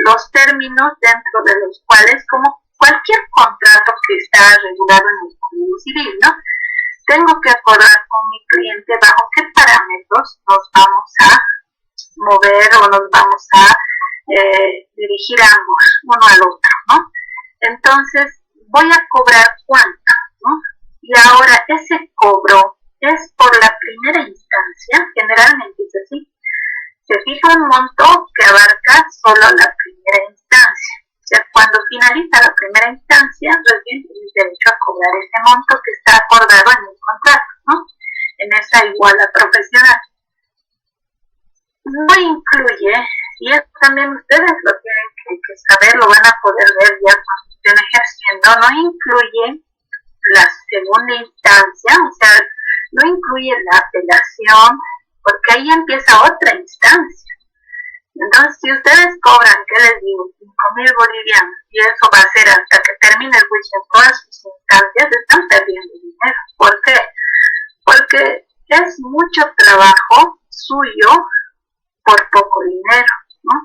Speaker 1: los términos dentro de los cuales, como cualquier contrato que está regulado en el Código Civil, ¿no? Tengo que acordar con mi cliente bajo qué parámetros nos vamos a mover o nos vamos a dirigir ambos, uno al otro, ¿no? Entonces, voy a cobrar cuánto, ¿no? Y ahora, ese cobro es por la primera instancia, generalmente es así. Se fija un monto que abarca solo la primera instancia. O sea, cuando finaliza la primera instancia, recién tienes derecho a cobrar ese monto que está acordado en el contrato, ¿no? En esa iguala profesional. No incluye, y eso también ustedes lo tienen que saber, lo van a poder ver ya cuando estén ejerciendo, no incluye la segunda instancia, o sea, no incluye la apelación, porque ahí empieza otra instancia. Entonces, si ustedes cobran, ¿qué les digo? 5.000 bolivianos, y eso va a ser hasta que termine el juicio en todas sus instancias, están perdiendo dinero. ¿Por qué? Porque es mucho trabajo suyo por poco dinero, ¿no?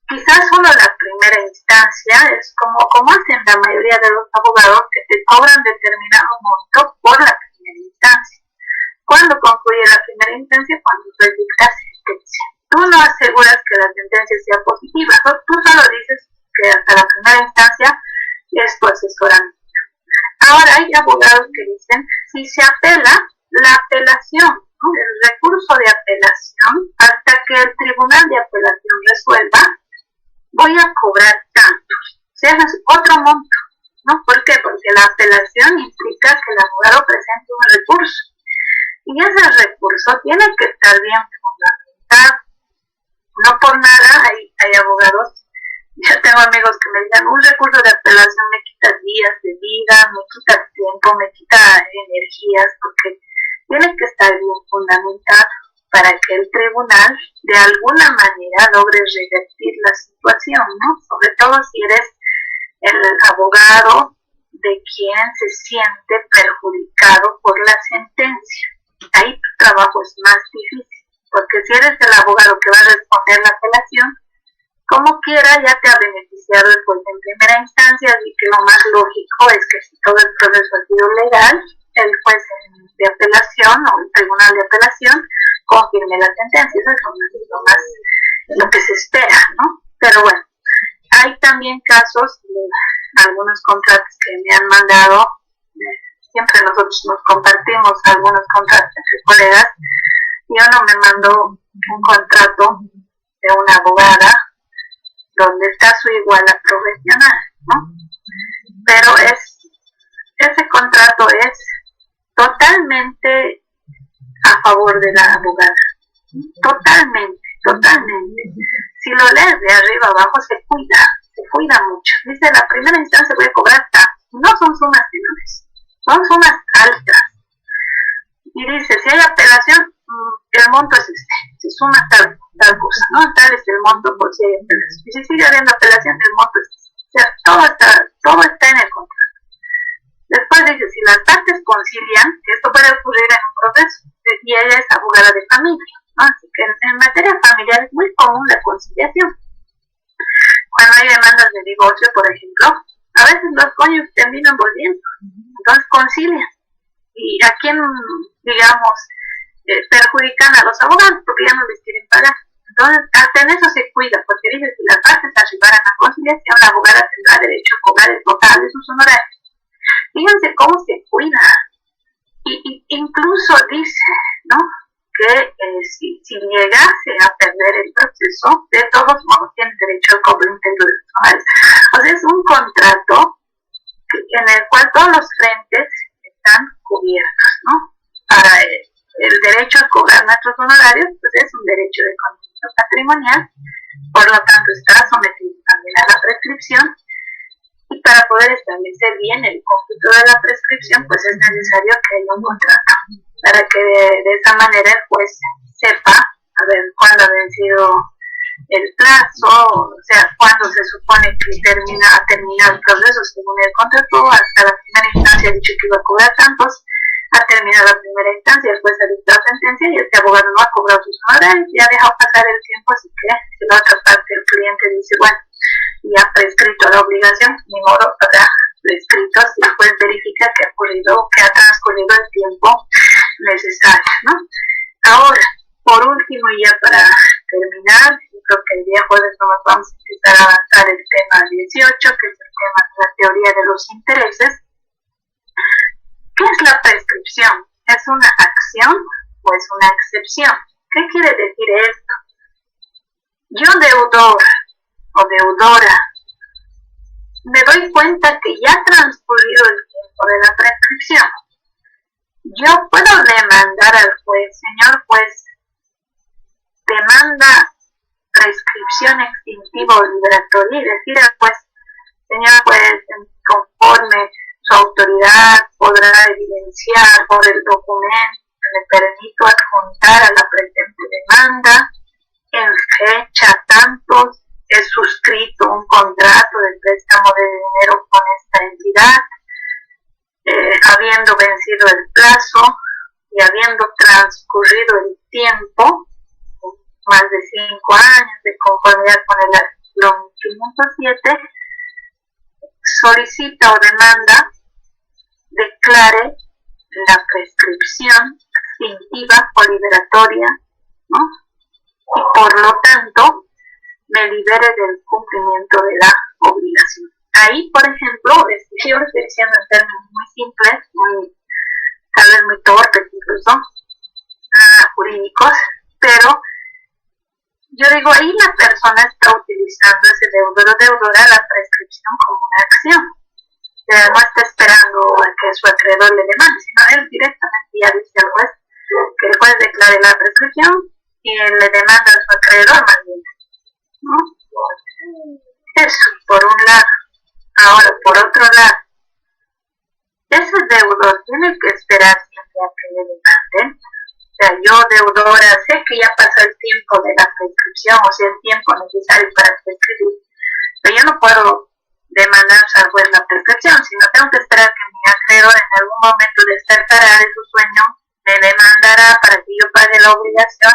Speaker 1: Quizás solo la primera instancia es como hacen la mayoría de los abogados, que te cobran determinado monto por la primera instancia. ¿Cuándo concluye la primera instancia? Cuando se dicta sentencia. Tú no aseguras que la sentencia sea positiva, ¿no? Tú solo dices que hasta la primera instancia es tu asesoramiento. Ahora hay abogados que dicen, si se apela, la apelación, ¿no? El recurso de apelación, hasta que el tribunal de apelación resuelva, voy a cobrar tantos. O sea, es otro monto, ¿no? ¿Por qué? Porque la apelación implica que el abogado presente un recurso. Y ese recurso tiene que estar bien fundamentado. No por nada hay abogados. Yo tengo amigos que me dicen, un recurso de apelación me quita días de vida, me quita tiempo, me quita energías, porque tiene que estar bien fundamentado para que el tribunal de alguna manera logre revertir la situación, ¿no? Sobre todo si eres el abogado de quien se siente perjudicado por la sentencia. Ahí tu trabajo es más difícil, porque si eres el abogado que va a responder la apelación, como quiera ya te ha beneficiado el juez en primera instancia, así que lo más lógico es que si todo el proceso ha sido legal, el juez de apelación o el tribunal de apelación confirme la sentencia. Eso es lo que se espera, ¿no? Pero bueno, hay también casos de algunos contratos que me han mandado, siempre nosotros nos compartimos algunos contratos entre colegas, y uno me mandó un contrato de una abogada donde está su iguala profesional, ¿no? Pero ese contrato es totalmente a favor de la abogada, totalmente. Si lo lees de arriba abajo se cuida mucho. Dice, la primera instancia voy a cobrar tanto. No son sumas menores, son sumas altas. Y dice, si hay apelación, el monto es este, se suma tal cosa, ¿no? Tal es el monto por si hay apelación. Y si sigue habiendo apelación, el monto es este. O sea, todo está en el contrato. Después dice, si las partes concilian, que esto puede ocurrir en un proceso, y ella es abogada de familia, ¿no? Así que en materia familiar es muy común la conciliación. Cuando hay demandas de divorcio, por ejemplo, a veces los cónyuges terminan volviendo, entonces concilian. Y a quién, digamos, perjudican a los abogados porque ya no les quieren pagar. Entonces, hasta en eso se cuida, porque dice, si las partes arribaran a conciliación, la abogada tendrá derecho a cobrar el total de sus honorarios. Fíjense cómo se cuida. Y incluso dice, ¿no?, que si llegase a perder el proceso, de todos modos tiene derecho al cobro íntegro de sus honorarios. O sea, es un contrato en el cual todos los frentes están cubiertos, ¿no? Para el derecho a cobrar nuestros honorarios, pues es un derecho de conocimiento patrimonial, por lo tanto está sometido también a la prescripción, y para poder establecer bien el cómputo de la prescripción, pues es necesario que haya un contrato, para que de esa manera el juez sepa, a ver, cuándo ha vencido el plazo, o sea, cuándo se supone que ha terminado el proceso según el contrato. Hasta la primera instancia ha dicho que iba a cobrar tantos, ha terminado la primera instancia, el juez ha dictado sentencia y este abogado no ha cobrado sus honorarios, ya ha dejado pasar el tiempo, así que si la otra parte el cliente dice, bueno, ya ha prescrito la obligación, ni modo, habrá prescrito si el juez verifica que ha transcurrido el tiempo necesario, ¿no? Ahora, por último, y ya para terminar, yo creo que el día jueves nos vamos a empezar a avanzar el tema 18, que es el tema de la teoría de los intereses. ¿Qué es la prescripción? ¿Es una acción o es una excepción? ¿Qué quiere decir esto? Yo, deudor o deudora, me doy cuenta que ya ha transcurrido el tiempo de la prescripción. Yo puedo demandar al juez, señor juez, demanda prescripción extintiva o liberatoria, y decir al juez, señor juez, conforme su autoridad podrá evidenciar por el documento que le permito adjuntar a la presente demanda, en fecha tantos, he suscrito un contrato de préstamo de dinero con esta entidad, habiendo vencido el plazo y habiendo transcurrido el tiempo, más de 5 años, de conformidad con el artículo 507, solicita o demanda declare la prescripción extintiva o liberatoria, ¿no? Y por lo tanto me libere del cumplimiento de la obligación. Ahí, por ejemplo, yo lo estoy diciendo en términos muy simples, tal vez muy torpes incluso, jurídicos, pero yo digo, ahí la persona está utilizando ese deudor o deudora la prescripción como una acción. No está esperando a que su acreedor le demande, sino él directamente ya dice al juez que el juez declare la prescripción y le demanda a su acreedor más bien, ¿no? Eso, por un lado. Ahora, por otro lado, ese deudor tiene que esperar siempre a que le demanden. O sea, yo deudora sé que ya pasó el tiempo de la prescripción, o sea, el tiempo necesario para prescribir, pero yo no puedo demandar al juez la prescripción, sino tengo que esperar que mi acreedor en algún momento despertará de su sueño, me demandará para que yo pague la obligación,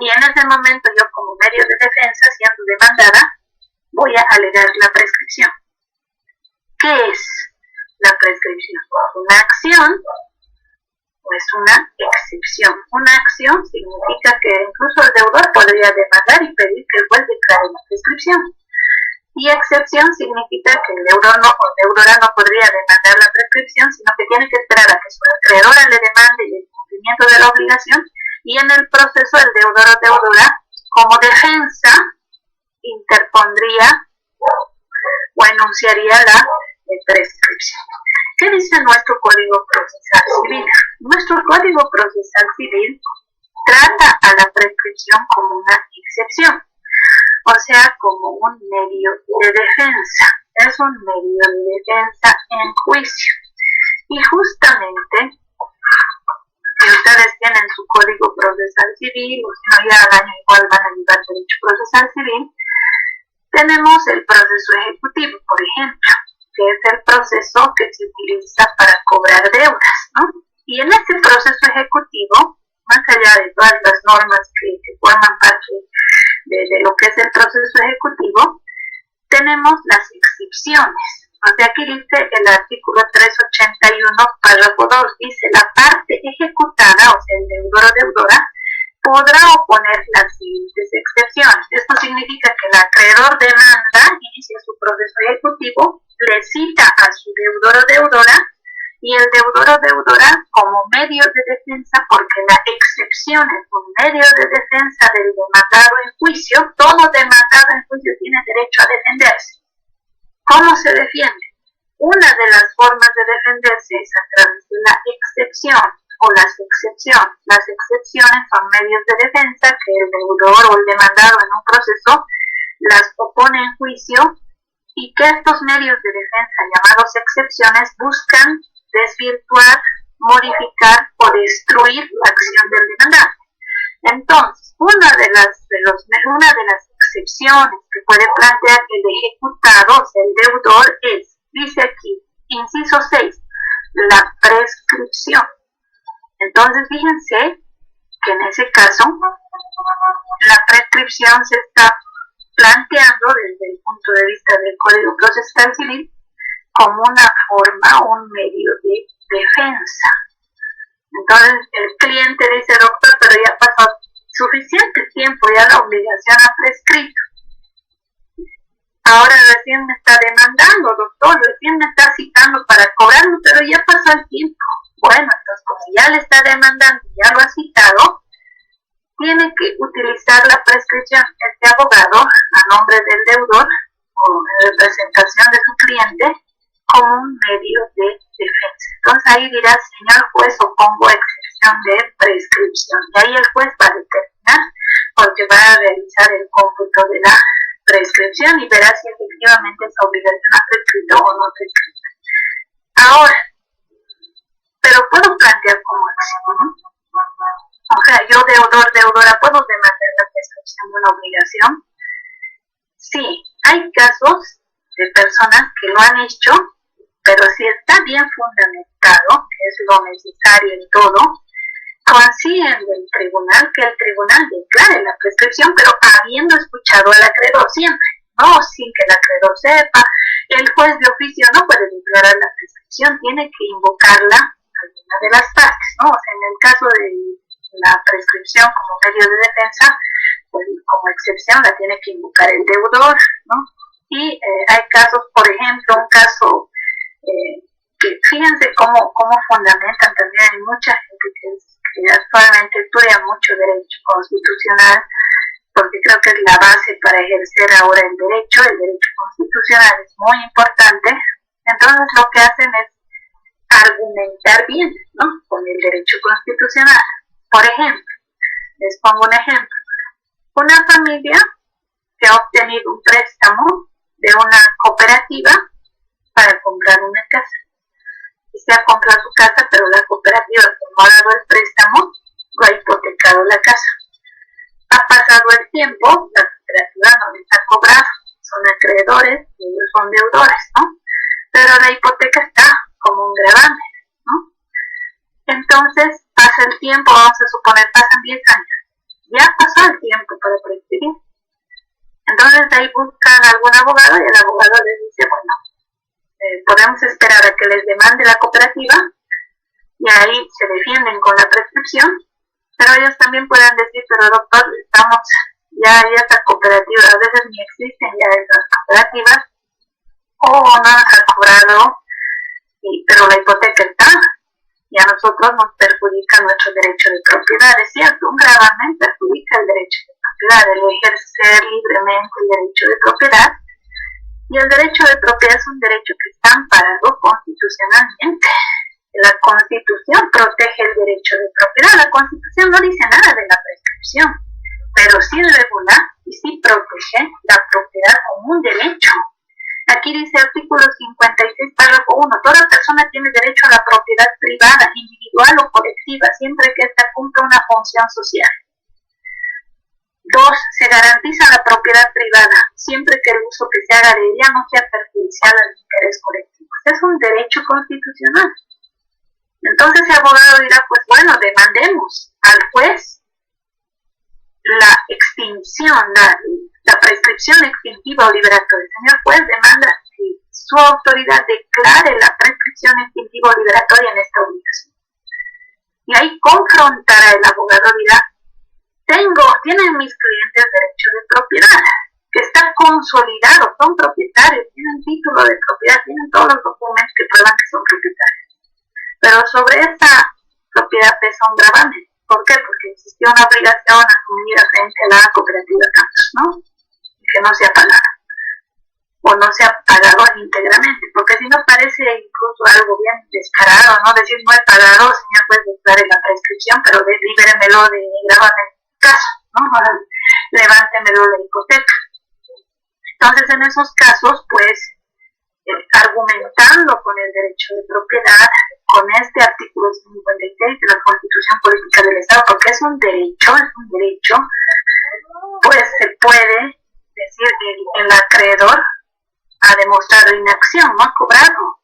Speaker 1: y en ese momento yo como medio de defensa, siendo demandada, voy a alegar la prescripción. ¿Qué es la prescripción? ¿Una acción o es una excepción? Una acción significa que incluso el deudor podría demandar y pedir que el juez declare la prescripción. Y excepción significa que el deudor o deudora no podría demandar la prescripción, sino que tiene que esperar a que su acreedora le demande el cumplimiento de la obligación, y en el proceso el deudor o deudora, como defensa, interpondría o enunciaría la prescripción. ¿Qué dice nuestro Código Procesal Civil? Nuestro Código Procesal Civil trata a la prescripción como una excepción, o sea, como un medio de defensa. Es un medio de defensa en juicio. Y justamente, si ustedes tienen su Código Procesal Civil, o si no ya al año igual van a llevar derecho procesal civil, tenemos el proceso ejecutivo, por ejemplo, que es el proceso que se utiliza para cobrar deudas, ¿no? Y en este proceso ejecutivo, más allá de todas las normas que forman parte de lo que es el proceso ejecutivo, tenemos las excepciones. O sea, aquí dice el artículo 381, párrafo 2, dice la parte ejecutada, o sea, el deudor o deudora, podrá oponer las siguientes excepciones. Esto significa que el acreedor demanda, inicia su proceso ejecutivo, le cita a su deudor o deudora, y el deudor o deudora como medio de defensa, porque la excepción es un medio de defensa del demandado en juicio. Todo demandado en juicio tiene derecho a defenderse. ¿Cómo se defiende? Una de las formas de defenderse es a través de la excepción o las excepciones. Las excepciones son medios de defensa que el deudor o el demandado en un proceso las opone en juicio, y que estos medios de defensa llamados excepciones buscan desvirtuar, modificar o destruir la acción del demandante. Entonces, una de las excepciones que puede plantear el ejecutado, o sea, el deudor, dice aquí, inciso 6, la prescripción. Entonces, fíjense que en ese caso, la prescripción se está planteando desde el punto de vista del Código Procesal Civil como una forma, un medio de defensa. Entonces el cliente dice, doctor, pero ya pasó suficiente tiempo, ya la obligación ha prescrito. Ahora recién me está demandando, doctor, recién me está citando para cobrarlo, pero ya pasó el tiempo. Bueno, entonces como ya le está demandando, ya lo ha citado, tiene que utilizar la prescripción este abogado a nombre del deudor o en representación de su cliente como un medio de defensa. Entonces ahí dirá, señor juez, opongo excepción de prescripción. Y ahí el juez va a determinar, porque va a realizar el cómputo de la prescripción y verá si efectivamente esa obligación ha prescrito o no prescrito. Ahora, pero puedo plantear como acción, ¿no? O sea, yo deudor, deudora, ¿puedo demandar la prescripción de una obligación? Sí, hay casos de personas que lo han hecho, pero si está bien fundamentado, que es lo necesario en todo, consiguen del tribunal que el tribunal declare la prescripción, pero habiendo escuchado al acreedor siempre, no sin que el acreedor sepa. El juez de oficio no puede declarar la prescripción, tiene que invocarla alguna de las partes, ¿no? O sea, en el caso de la prescripción como medio de defensa, pues como excepción la tiene que invocar el deudor, ¿no? Y hay casos, por ejemplo, un caso que fíjense cómo fundamentan también, hay mucha gente que actualmente estudia mucho derecho constitucional, porque creo que es la base para ejercer ahora el derecho constitucional es muy importante. Entonces lo que hacen es argumentar bien, ¿no?, con el derecho constitucional. Por ejemplo, les pongo un ejemplo. Una familia que ha obtenido un préstamo de una cooperativa para comprar una casa. Y se ha comprado su casa, pero la cooperativa, como ha dado el préstamo, lo ha hipotecado la casa. Ha pasado el tiempo, la cooperativa no les ha cobrado, son acreedores y ellos son deudores, ¿no? Pero la hipoteca está como un gravamen, ¿no? Entonces pasa el tiempo, vamos a suponer, pasan 10 años. Ya pasó el tiempo para prescribir. Entonces ahí buscan algún abogado y el abogado les dice, bueno, podemos esperar a que les demande la cooperativa y ahí se defienden con la prescripción, pero ellos también pueden decir, pero doctor, estamos, ya esta cooperativa, a veces ni existen ya esas cooperativas, o no nos ha cobrado, pero la hipoteca está, y a nosotros nos perjudica nuestro derecho de propiedad. Es cierto, un gravamen perjudica el derecho de propiedad, el ejercer libremente el derecho de propiedad, y el derecho de propiedad es un derecho que está amparado constitucionalmente. La Constitución protege el derecho de propiedad. La Constitución no dice nada de la prescripción, pero sí regula y sí protege la propiedad como un derecho. Aquí dice artículo 56, párrafo 1, toda persona tiene derecho a la propiedad privada, individual o colectiva, siempre que ésta cumpla una función social. 2. Se garantiza la propiedad privada, siempre que el uso que se haga de ella no sea perjudicial al interés colectivo. Es un derecho constitucional. Entonces el abogado dirá, pues bueno, demandemos al juez la extinción, la prescripción extintiva o liberatoria. El señor juez demanda que su autoridad declare la prescripción extintiva o liberatoria en esta obligación. Y ahí confrontará el abogado, dirá, tienen mis clientes derecho de propiedad, que está consolidado, son propietarios, tienen título de propiedad, tienen todos los documentos que prueban que son propietarios. Pero sobre esta propiedad pesa un gravamen. ¿Por qué? Porque existió una obligación asumida frente a la cooperativa Campos, ¿no? Y que no se ha pagado. O no se ha pagado íntegramente. Porque si no parece incluso algo bien descarado, ¿no? Decir, no he pagado, señor juez, declare la prescripción, pero libéremelo de gravamen caso, ¿no? Ahora, levántemelo de la hipoteca. Entonces, en esos casos, pues, argumentando con el derecho de propiedad, con este artículo 56 de la Constitución Política del Estado, porque es un derecho, pues se puede decir el acreedor ha demostrado inacción, no ha cobrado.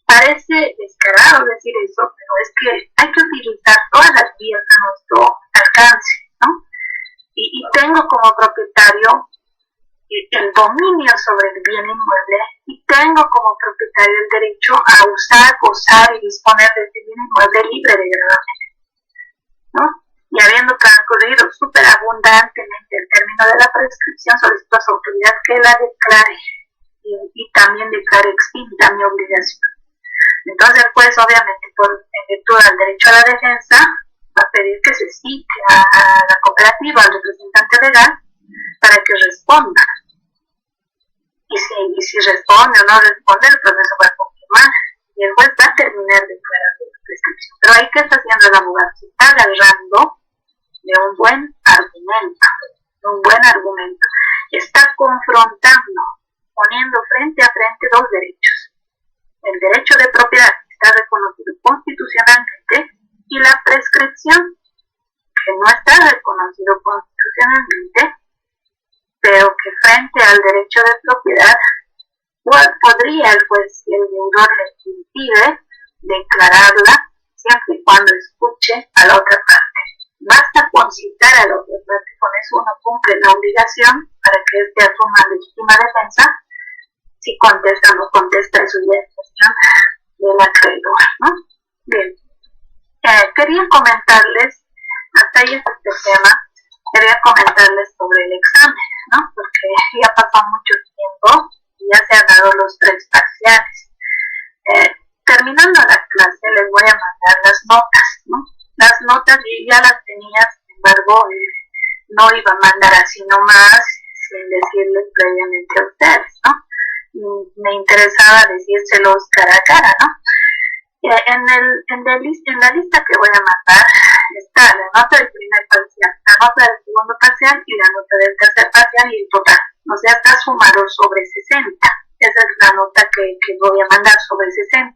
Speaker 1: Parece descarado decir eso, pero es que hay que utilizar todas las vías a nuestro alcance, ¿no? Y tengo como propietario el dominio sobre el bien inmueble y tengo como propietario el derecho a usar, gozar y disponer de ese bien inmueble libre de gravamen, ¿no? Y habiendo transcurrido superabundantemente el término de la prescripción, solicito a su autoridad que la declare y también declare extinta mi obligación. Entonces el juez, obviamente, en virtud del derecho a la defensa, va a pedir que se cite a la cooperativa, al representante legal, para que responda. Y si responde o no responde, el proceso va a confirmar y el juez va a terminar declarando la prescripción. Pero ahí, ¿qué está haciendo el abogado? Se está agarrando de un buen argumento, está confrontando, poniendo frente a frente dos derechos: el derecho de propiedad, que está reconocido constitucionalmente, y la prescripción, que no está reconocido constitucionalmente, pero que frente al derecho de propiedad podría el juez, si el deudor le impide, declararla siempre y cuando escuche a la otra parte. Basta concitar a la otra parte, con eso uno cumple la obligación para que éste asuma legítima defensa. Si contesta o no contesta, eso ya es cuestión del acreedor, ¿no? Bien. Quería comentarles, hasta ahí es este tema, quería comentarles sobre el examen, ¿no? Porque ya pasó mucho tiempo y ya se han dado los 3 parciales. Terminando la clase les voy a mandar las notas, ¿no? Las notas yo ya las tenía, sin embargo, no iba a mandar así nomás, sin decirles previamente a ustedes, ¿no? Y me interesaba decírselos cara a cara, ¿no? En la lista que voy a mandar está la nota del primer parcial, la nota del segundo parcial y la nota del tercer parcial y el total. O sea, está sumado sobre 60. Esa es la nota que voy a mandar, sobre 60.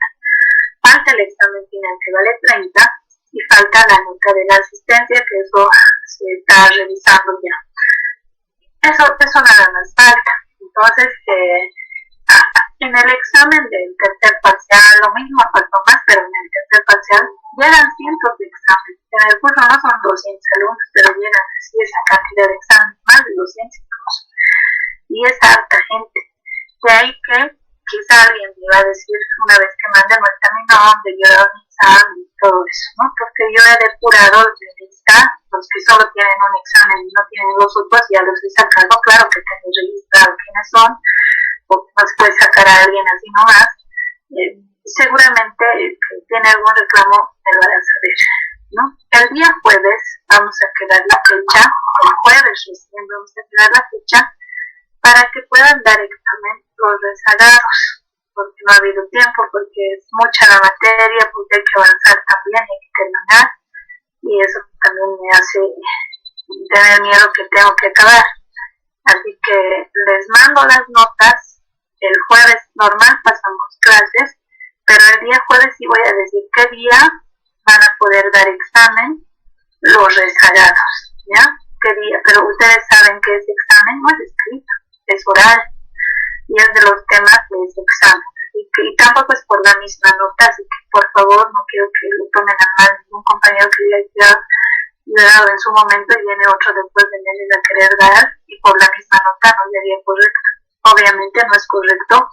Speaker 1: Falta el examen final que vale 30 y falta la nota de la asistencia, que eso se está revisando ya. Eso nada más falta. Entonces, en el examen del tercer parcial, lo mismo faltó más, pero en el tercer parcial llegan cientos de exámenes. En el curso no son 200 alumnos, pero llegan así esa cantidad de exámenes, más de 200 incluso. Y es harta gente. De ahí que quizá alguien me iba a decir una vez que manden el camino donde yo mi examen y todo eso, ¿no? Porque yo he depurado de lista los que solo tienen un examen y no tienen los otros, ya los he sacado. Claro que tengo registrado quiénes son, porque no se puede sacar a alguien así nomás. Seguramente que tiene algún reclamo me lo hará saber, ¿no? El día jueves vamos a quedar la fecha, el jueves recién vamos a quedar la fecha para que puedan dar examen los rezagados, porque no ha habido tiempo, porque es mucha la materia, porque hay que avanzar también, hay que terminar, y eso también me hace tener miedo que tengo que acabar. Así que les mando las notas. El jueves normal pasamos clases, pero el día jueves sí voy a decir qué día van a poder dar examen los rezagados, ¿ya? ¿Qué día? Pero ustedes saben que ese examen no es escrito, es oral, y es de los temas de ese examen. Y tampoco es por la misma nota, así que por favor no quiero que lo tomen a mal ningún compañero que ya dado en su momento y viene otro después de venir a querer dar y por la misma nota no sería correcto. Obviamente no es correcto,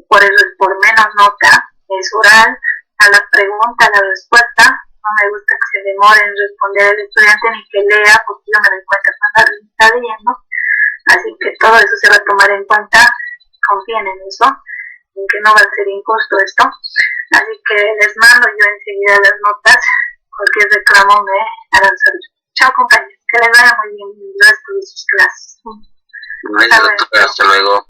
Speaker 1: por eso es por menos nota, es oral, a la pregunta, a la respuesta. No me gusta que se demore en responder el estudiante ni que lea, porque yo me doy cuenta cuando está leyendo. Así que todo eso se va a tomar en cuenta, confíen en eso, en que no va a ser injusto esto. Así que les mando yo enseguida las notas, cualquier reclamo me harán saber. Chao compañeros, que les vaya muy bien el resto de sus clases.
Speaker 2: Hasta luego.